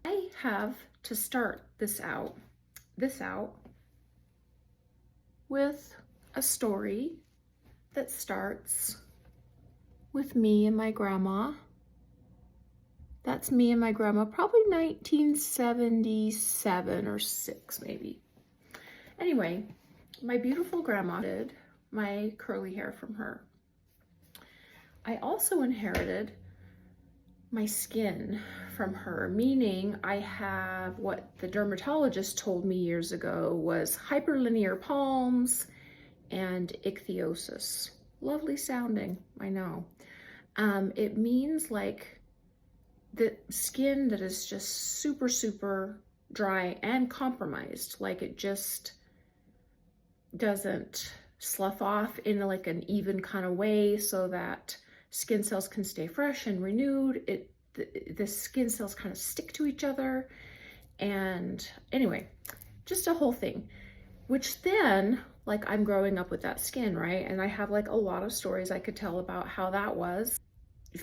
I have to start this out with a story that starts with me and my grandma. That's me and my grandma, probably 1977 or 6 maybe. Anyway, my beautiful grandma did my curly hair from her. I also inherited my skin from her, meaning I have what the dermatologist told me years ago was hyperlinear palms and ichthyosis. Lovely sounding, I know. It means like the skin that is just super, super dry and compromised, like it just doesn't slough off in like an even kind of way so that skin cells can stay fresh and renewed. The skin cells kind of stick to each other. And anyway, just a whole thing, which then, like, I'm growing up with that skin, right? And I have like a lot of stories I could tell about how that was.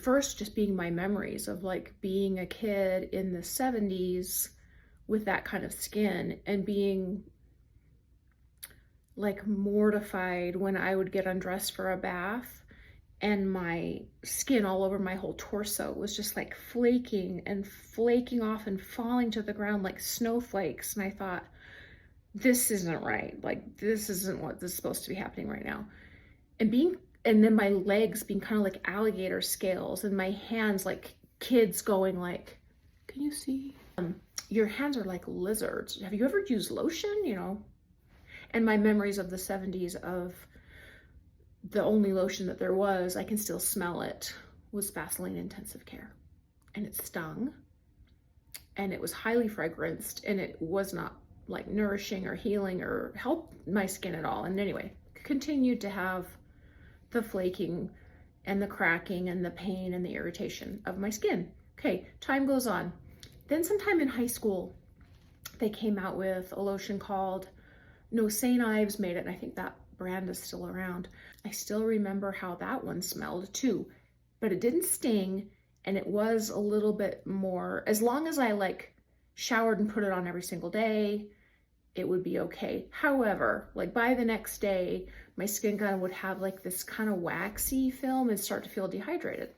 First, just being my memories of like being a kid in the 70s with that kind of skin and being like mortified when I would get undressed for a bath and my skin all over my whole torso was just like flaking and flaking off and falling to the ground like snowflakes. And I thought, this isn't right. Like, this isn't what this is supposed to be happening right now. And then my legs being kind of like alligator scales and my hands like kids going like, can you see? Your hands are like lizards. Have you ever used lotion? And my memories of the 70s of the only lotion that there was, I can still smell it, was Vaseline Intensive Care. And it stung. And it was highly fragranced. And it was not like nourishing or healing or help my skin at all. And anyway, continued to have the flaking and the cracking and the pain and the irritation of my skin. Okay, time goes on. Then sometime in high school, they came out with a lotion called No St. Ives made it, and I think that brand is still around. I still remember how that one smelled too, but it didn't sting, and it was a little bit more, as long as I like showered and put it on every single day, it would be okay. However, like by the next day, my skin kind of would have like this kind of waxy film and start to feel dehydrated.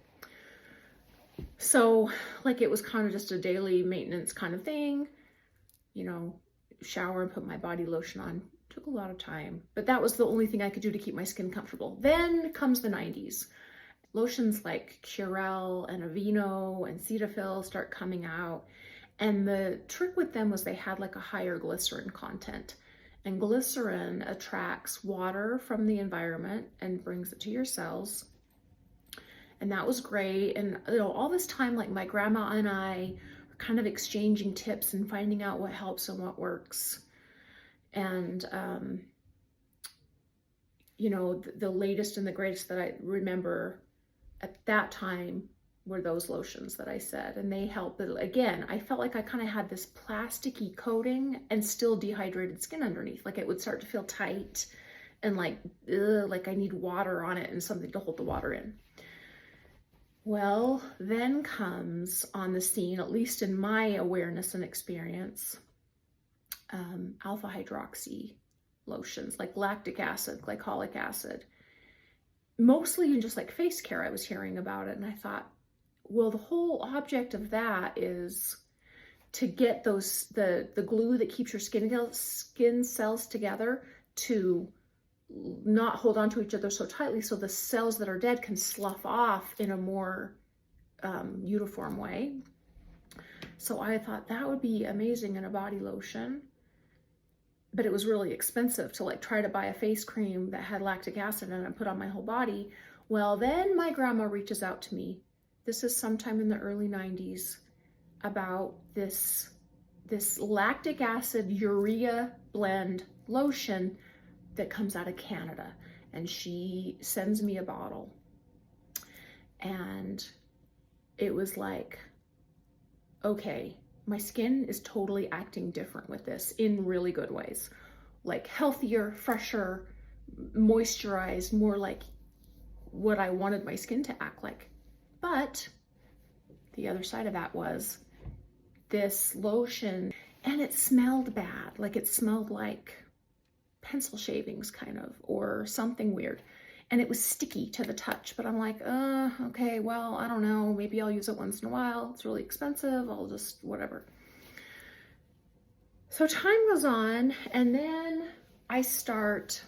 So like it was kind of just a daily maintenance kind of thing, shower and put my body lotion on. Took a lot of time, but that was the only thing I could do to keep my skin comfortable. Then comes the 90s. Lotions like Curel and Aveeno and Cetaphil start coming out. And the trick with them was they had like a higher glycerin content. And glycerin attracts water from the environment and brings it to your cells. And that was great. And all this time, like my grandma and I were kind of exchanging tips and finding out what helps and what works. And, the latest and the greatest that I remember at that time were those lotions that I said, and they helped. But again, I felt like I kind of had this plasticky coating and still dehydrated skin underneath. Like it would start to feel tight and like I need water on it and something to hold the water in. Well, then comes on the scene, at least in my awareness and experience, alpha hydroxy lotions like lactic acid, glycolic acid, mostly in just like face care. I was hearing about it and I thought, well, the whole object of that is to get the glue that keeps your skin cells together to not hold on to each other so tightly so the cells that are dead can slough off in a more uniform way. So I thought that would be amazing in a body lotion, but it was really expensive to like try to buy a face cream that had lactic acid in it and put on my whole body. Well, then my grandma reaches out to me. This is sometime in the early 90s about this lactic acid urea blend lotion that comes out of Canada. And she sends me a bottle. And it was like, okay, my skin is totally acting different with this in really good ways. Like healthier, fresher, moisturized, more like what I wanted my skin to act like. But the other side of that was this lotion and it smelled bad. Like it smelled like pencil shavings kind of, or something weird. And it was sticky to the touch, but I'm like, okay, well, I don't know. Maybe I'll use it once in a while. It's really expensive. I'll just, whatever. So time goes on, and then I start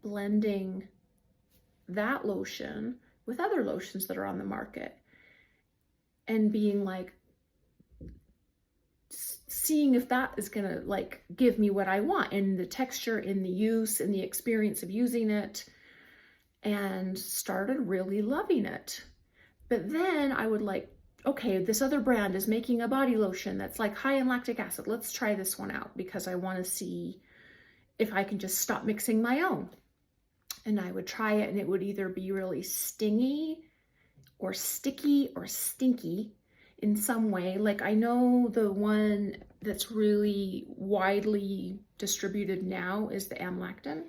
blending that lotion with other lotions that are on the market and being like, seeing if that is gonna like give me what I want in the texture, in the use, in the experience of using it, and started really loving it. But then I would like, okay, this other brand is making a body lotion that's like high in lactic acid. Let's try this one out because I want to see if I can just stop mixing my own. And I would try it and it would either be really stingy or sticky or stinky in some way. Like I know the one that's really widely distributed now is the amlactin.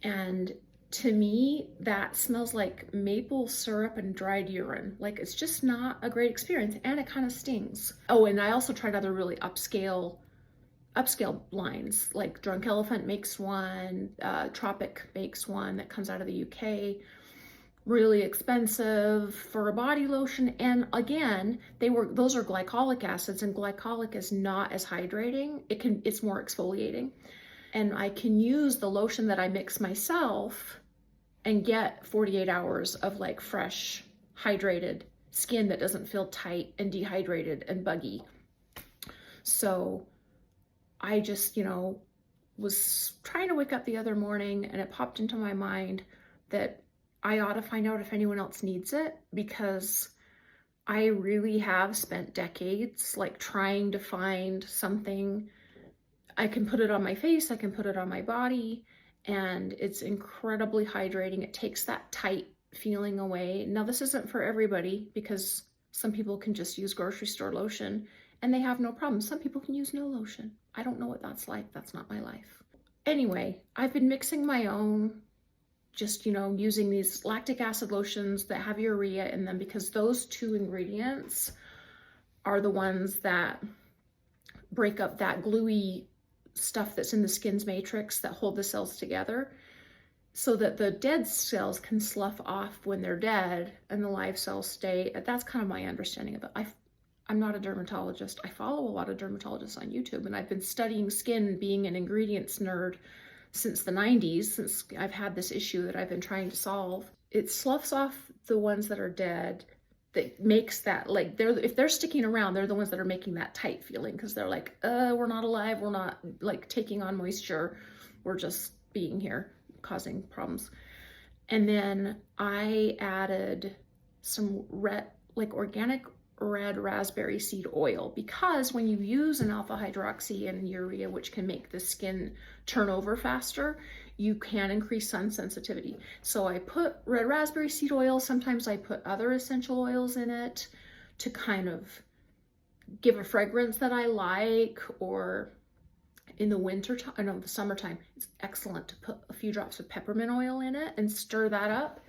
And to me, that smells like maple syrup and dried urine. Like it's just not a great experience, and it kind of stings. Oh, and I also tried other really upscale lines, like Drunk Elephant makes one, Tropic makes one that comes out of the UK. Really expensive for a body lotion, and again, those are glycolic acids, and glycolic is not as hydrating. It's more exfoliating. And I can use the lotion that I mix myself and get 48 hours of like fresh, hydrated skin that doesn't feel tight and dehydrated and buggy. So I just, was trying to wake up the other morning and it popped into my mind that I ought to find out if anyone else needs it, because I really have spent decades like trying to find something. I can put it on my face, I can put it on my body, and it's incredibly hydrating. It takes that tight feeling away. Now, this isn't for everybody because some people can just use grocery store lotion and they have no problem. Some people can use no lotion. I don't know what that's like. That's not my life. Anyway, I've been mixing my own, just, using these lactic acid lotions that have urea in them, because those two ingredients are the ones that break up that gluey stuff that's in the skin's matrix that hold the cells together, so that the dead cells can slough off when they're dead and the live cells stay. That's kind of my understanding of it. I'm not a dermatologist. I follow a lot of dermatologists on YouTube, and I've been studying skin, being an ingredients nerd since the 90s, since I've had this issue that I've been trying to solve. It sloughs off the ones that are dead, that makes that, like, if they're sticking around, they're the ones that are making that tight feeling, because they're like, we're not alive, we're not like taking on moisture, we're just being here causing problems. And then I added some organic red raspberry seed oil, because when you use an alpha hydroxy and urea, which can make the skin turn over faster, you can increase sun sensitivity. So I put red raspberry seed oil. Sometimes I put other essential oils in it to kind of give a fragrance that I like. Or in the the summertime, it's excellent to put a few drops of peppermint oil in it and stir that up.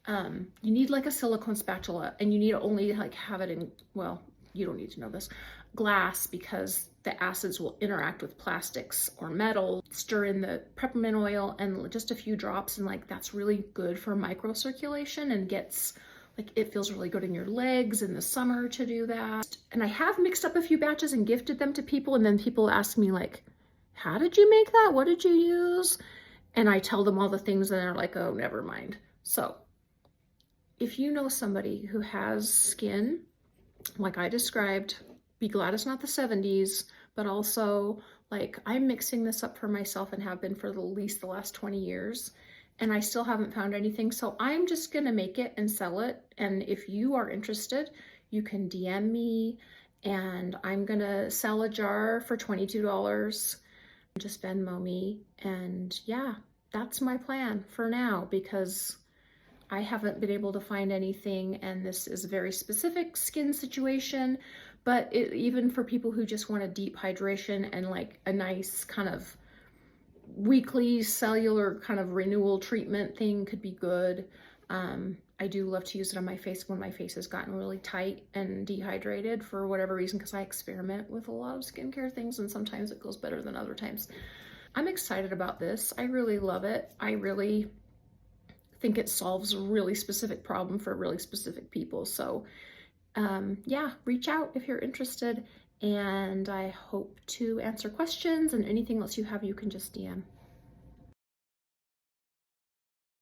You need like a silicone spatula, and you need to only like have it in, well, you don't need to know this, glass, because the acids will interact with plastics or metal. Stir in the peppermint oil and just a few drops, and like that's really good for microcirculation, and gets like, it feels really good in your legs in the summer to do that. And I have mixed up a few batches and gifted them to people, and then people ask me like, how did you make that? What did you use? And I tell them all the things, and they're like, oh, never mind. So if you know somebody who has skin like I described, be glad it's not the 70s, but also like I'm mixing this up for myself and have been for at least the last 20 years, and I still haven't found anything. So I'm just gonna make it and sell it. And if you are interested, you can DM me, and I'm gonna sell a jar for $22. Just Venmo me. And yeah, that's my plan for now, because I haven't been able to find anything, and this is a very specific skin situation. But even for people who just want a deep hydration and like a nice kind of weekly cellular kind of renewal treatment thing could be good. I do love to use it on my face when my face has gotten really tight and dehydrated for whatever reason, because I experiment with a lot of skincare things and sometimes it goes better than other times. I'm excited about this. I really love it. I really think it solves a really specific problem for really specific people. So yeah, reach out if you're interested, and I hope to answer questions, and anything else you have, you can just DM.